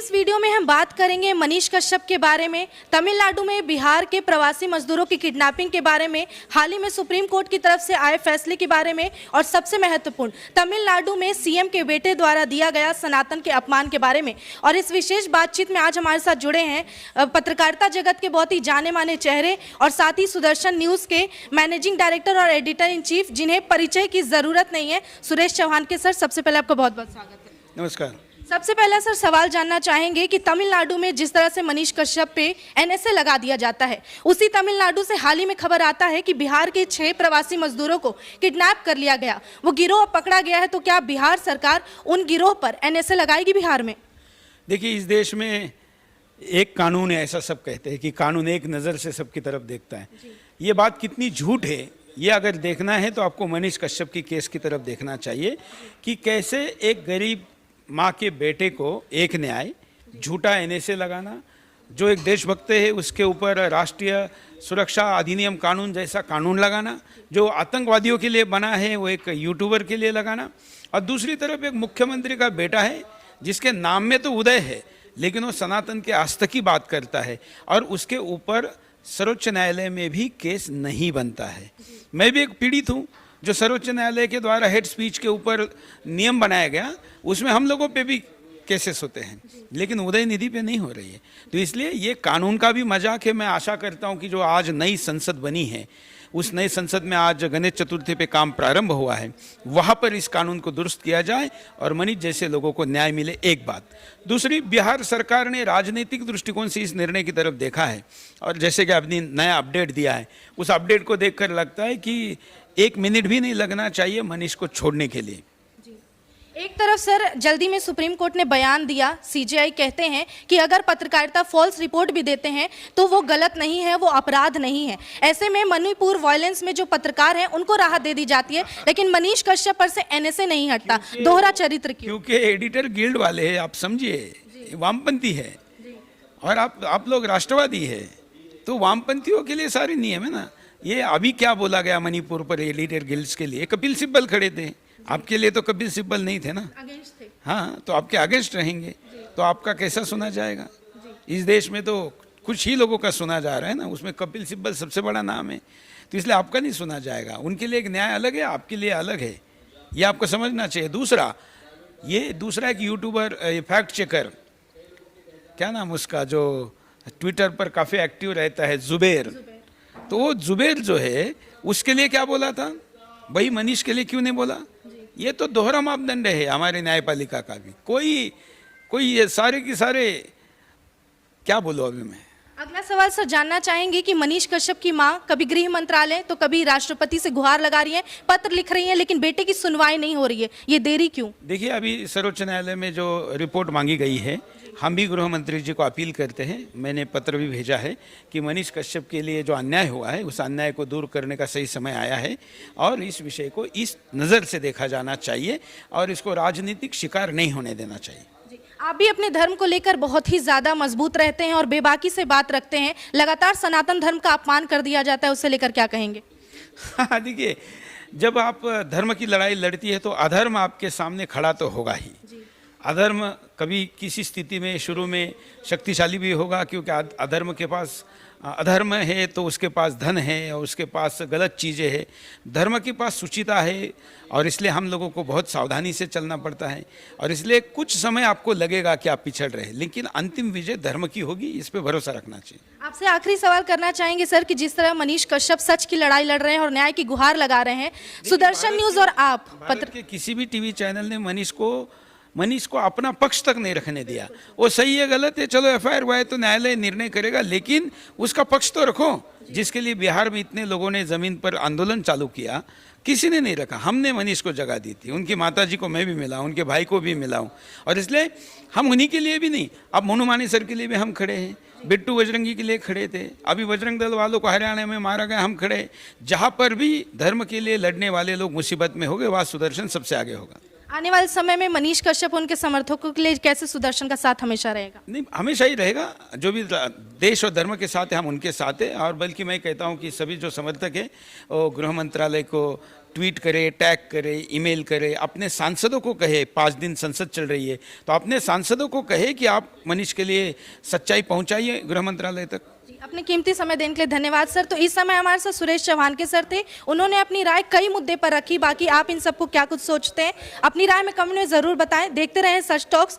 इस वीडियो में हम बात करेंगे मनीष कश्यप के बारे में, तमिलनाडु में बिहार के प्रवासी मजदूरों की किडनैपिंग के बारे में, हाल ही में सुप्रीम कोर्ट की तरफ से आए फैसले के बारे में और सबसे महत्वपूर्ण तमिलनाडु में सीएम के बेटे द्वारा दिया गया सनातन के अपमान के बारे में। और इस विशेष बातचीत में आज हमारे साथ जुड़े हैं पत्रकारिता जगत के बहुत ही जाने माने चेहरे और साथ ही सुदर्शन न्यूज के मैनेजिंग डायरेक्टर और एडिटर इन चीफ, जिन्हें परिचय की जरूरत नहीं है, सुरेश चौहान के। सर, सबसे पहले आपका बहुत बहुत स्वागत है। नमस्कार। सबसे पहला सर सवाल जानना चाहेंगे कि तमिलनाडु में जिस तरह से मनीष कश्यप पे एनएसए लगा दिया जाता है, उसी तमिलनाडु से हाल ही में खबर आता है कि बिहार के 6 प्रवासी मजदूरों को किडनैप कर लिया गया, वो गिरोह पकड़ा गया है। तो क्या बिहार सरकार उन गिरोह पर एनएसए लगाएगी बिहार में? देखिए, इस देश में एक कानून है, ऐसा सब कहते हैं कि कानून एक नज़र से सबकी तरफ देखता है। ये बात कितनी झूठ है, ये अगर देखना है तो आपको मनीष कश्यप की केस की तरफ देखना चाहिए कि कैसे एक गरीब माँ के बेटे को एक न्याय, झूठा एनएसए लगाना, जो एक देशभक्त है उसके ऊपर राष्ट्रीय सुरक्षा अधिनियम कानून जैसा कानून लगाना, जो आतंकवादियों के लिए बना है वो एक यूट्यूबर के लिए लगाना, और दूसरी तरफ एक मुख्यमंत्री का बेटा है जिसके नाम में तो उदय है लेकिन वो सनातन के आस्था की बात करता है और उसके ऊपर सर्वोच्च न्यायालय में भी केस नहीं बनता है। मैं भी एक पीड़ित हूँ जो सर्वोच्च न्यायालय के द्वारा हेड स्पीच के ऊपर नियम बनाया गया, उसमें हम लोगों पे भी केसेस होते हैं लेकिन उदय निधि पे नहीं हो रही है। तो इसलिए ये कानून का भी मजाक है। मैं आशा करता हूँ कि जो आज नई संसद बनी है, उस नई संसद में आज गणेश चतुर्थी पे काम प्रारंभ हुआ है, वहाँ पर इस कानून को दुरुस्त किया जाए और मनीष जैसे लोगों को न्याय मिले। एक बात। दूसरी, बिहार सरकार ने राजनीतिक दृष्टिकोण से इस निर्णय की तरफ देखा है और जैसे कि आपने नया अपडेट दिया है, उस अपडेट को देखकर लगता है कि 1 मिनट भी नहीं लगना चाहिए मनीष को छोड़ने के लिए। एक तरफ सर जल्दी में सुप्रीम कोर्ट ने बयान दिया, सीजेआई कहते हैं कि अगर पत्रकारिता फॉल्स रिपोर्ट भी देते हैं तो वो गलत नहीं है, वो अपराध नहीं है। ऐसे में मणिपुर वायलेंस में जो पत्रकार हैं उनको राहत दे दी जाती है, लेकिन मनीष कश्यप पर से एनएसए नहीं हटता। दोहरा चरित्र क्यों? क्योंकि एडिटर गिल्ड वाले हैं, आप समझिए, वामपंथी है और आप लोग राष्ट्रवादी है, तो वामपंथियों के लिए सारे नियम है ना। ये अभी क्या बोला गया मणिपुर पर एडिटर गिल्ड्स के लिए? कपिल सिब्बल खड़े थे, आपके लिए तो कपिल सिब्बल नहीं थे ना, अगेंस्ट थे। हाँ, तो आपके अगेंस्ट रहेंगे तो आपका कैसा सुना जाएगा? इस देश में तो कुछ ही लोगों का सुना जा रहा है ना, उसमें कपिल सिब्बल सबसे बड़ा नाम है, तो इसलिए आपका नहीं सुना जाएगा। उनके लिए एक न्याय अलग है, आपके लिए अलग है, ये आपको समझना चाहिए। दूसरा एक यूट्यूबर, फैक्ट चेकर, क्या नाम उसका, जो ट्विटर पर काफ़ी एक्टिव रहता है, जुबेर, तो वो जुबेर जो है उसके लिए क्या बोला था, भाई मनीष के लिए क्यों नहीं बोला? ये तो दोहरा मापदंड है हमारे न्यायपालिका का भी। कोई ये सारे की सारे, क्या बोलो अभी मैं। अगला सवाल सर जानना चाहेंगे कि मनीष कश्यप की मां कभी गृह मंत्रालय तो कभी राष्ट्रपति से गुहार लगा रही है, पत्र लिख रही है, लेकिन बेटे की सुनवाई नहीं हो रही है, ये देरी क्यों? देखिए, अभी सर्वोच्च न्यायालय में जो रिपोर्ट मांगी गई है, हम भी गृह मंत्री जी को अपील करते हैं, मैंने पत्र भी भेजा है कि मनीष कश्यप के लिए जो अन्याय हुआ है उस अन्याय को दूर करने का सही समय आया है और इस विषय को इस नज़र से देखा जाना चाहिए और इसको राजनीतिक शिकार नहीं होने देना चाहिए। आप भी अपने धर्म को लेकर बहुत ही ज्यादा मजबूत रहते हैं और बेबाकी से बात रखते हैं, लगातार सनातन धर्म का अपमान कर दिया जाता है, उससे लेकर क्या कहेंगे? हाँ, देखिए, जब आप धर्म की लड़ाई लड़ती है तो अधर्म आपके सामने खड़ा तो होगा ही। अधर्म कभी किसी स्थिति में शुरू में शक्तिशाली भी होगा, क्योंकि अधर्म के पास अधर्म है तो उसके पास धन है और उसके पास गलत चीज़ें हैं। धर्म के पास सुचिता है और इसलिए हम लोगों को बहुत सावधानी से चलना पड़ता है और इसलिए कुछ समय आपको लगेगा कि आप पिछड़ रहे, लेकिन अंतिम विजय धर्म की होगी, इस पर भरोसा रखना चाहिए। आपसे आखिरी सवाल करना चाहेंगे सर कि जिस तरह मनीष कश्यप सच की लड़ाई लड़ रहे हैं और न्याय की गुहार लगा रहे हैं, सुदर्शन न्यूज और आप भारत के किसी भी टीवी चैनल ने मनीष को अपना पक्ष तक नहीं रखने दिया। वो सही है गलत है, चलो एफआईआर हुआ है तो न्यायालय निर्णय करेगा, लेकिन उसका पक्ष तो रखो। जिसके लिए बिहार में इतने लोगों ने ज़मीन पर आंदोलन चालू किया, किसी ने नहीं रखा, हमने मनीष को जगह दी थी। उनकी माताजी को मैं भी मिला, उनके भाई को भी मिला हूँ और इसलिए हम उन्हीं के लिए भी नहीं, अब मोनू मानी सर के लिए भी हम खड़े हैं, बिट्टू बजरंगी के लिए खड़े थे, अभी बजरंग दल वालों को हरियाणा में मारा गया, हम खड़े। जहाँ पर भी धर्म के लिए लड़ने वाले लोग मुसीबत में हो गए, वहाँ सुदर्शन सबसे आगे होगा। आने वाले समय में मनीष कश्यप उनके समर्थकों के लिए कैसे सुदर्शन का साथ हमेशा रहेगा? नहीं, हमेशा ही रहेगा। जो भी देश और धर्म के साथ है हम उनके साथ हैं और बल्कि मैं कहता हूं कि सभी जो समर्थक हैं वो गृह मंत्रालय को ट्वीट करे, टैग करे, ईमेल करे, अपने सांसदों को कहे, 5 दिन संसद चल रही है तो अपने सांसदों को कहे कि आप मनीष के लिए सच्चाई पहुंचाइए गृह मंत्रालय तक। जी, अपने कीमती समय देने के लिए धन्यवाद सर। तो इस समय हमारे साथ सुरेश चौहान के सर थे, उन्होंने अपनी राय कई मुद्दे पर रखी। बाकी आप इन सबको क्या कुछ सोचते हैं, अपनी राय में कमेंट में जरूर बताएं। देखते रहें सच टॉक्स।